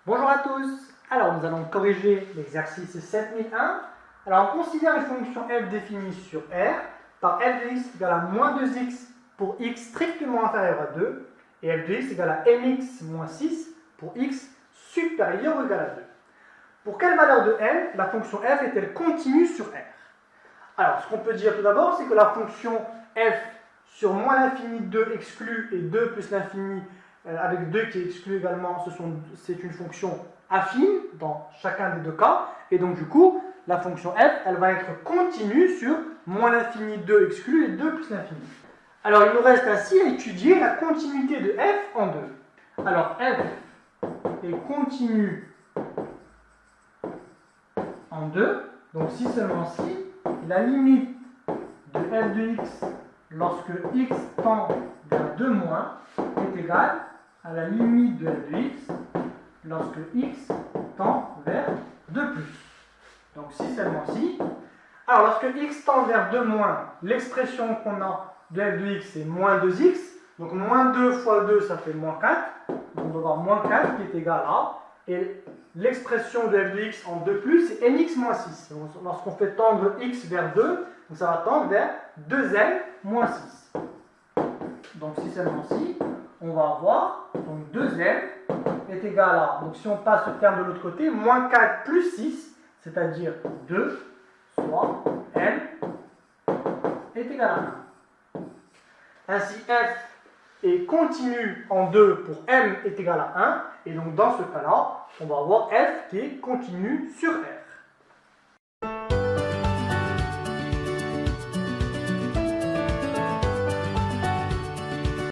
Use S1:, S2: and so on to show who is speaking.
S1: Bonjour à tous. Alors nous allons corriger l'exercice 7001. Alors on considère une fonction f définie sur R par f de x égale à moins 2x pour x strictement inférieur à 2 et f de x égale à mx moins 6 pour x supérieur ou égal à 2. Pour quelle valeur de n la fonction f est-elle continue sur R? Alors ce qu'on peut dire tout d'abord, c'est que la fonction f sur moins l'infini 2 exclu et 2 plus l'infini avec 2 qui est exclu également, c'est une fonction affine dans chacun des deux cas. Et donc du coup, la fonction f, elle va être continue sur moins l'infini 2 exclu et 2 plus l'infini. Alors il nous reste ainsi à étudier la continuité de f en 2. Alors f est continue en 2, donc si seulement si, la limite de f de x lorsque x tend vers 2 moins est égale à la limite de f de x lorsque x tend vers 2 plus. Donc si seulement si. Alors lorsque x tend vers 2 moins, l'expression qu'on a de f de x c'est moins 2x. Donc moins 2 fois 2 ça fait moins 4. Donc on va avoir moins 4 qui est égal à. Et l'expression de f de x en 2 plus c'est mx moins 6. Lorsqu'on fait tendre x vers 2, donc ça va tendre vers 2n moins 6. Donc si seulement si, on va avoir donc 2n est égal à, donc si on passe le terme de l'autre côté, moins 4 plus 6, c'est-à-dire 2, soit n est égal à 1. Ainsi f est continue en 2 pour m est égal à 1, et donc dans ce cas-là, on va avoir f qui est continue sur R.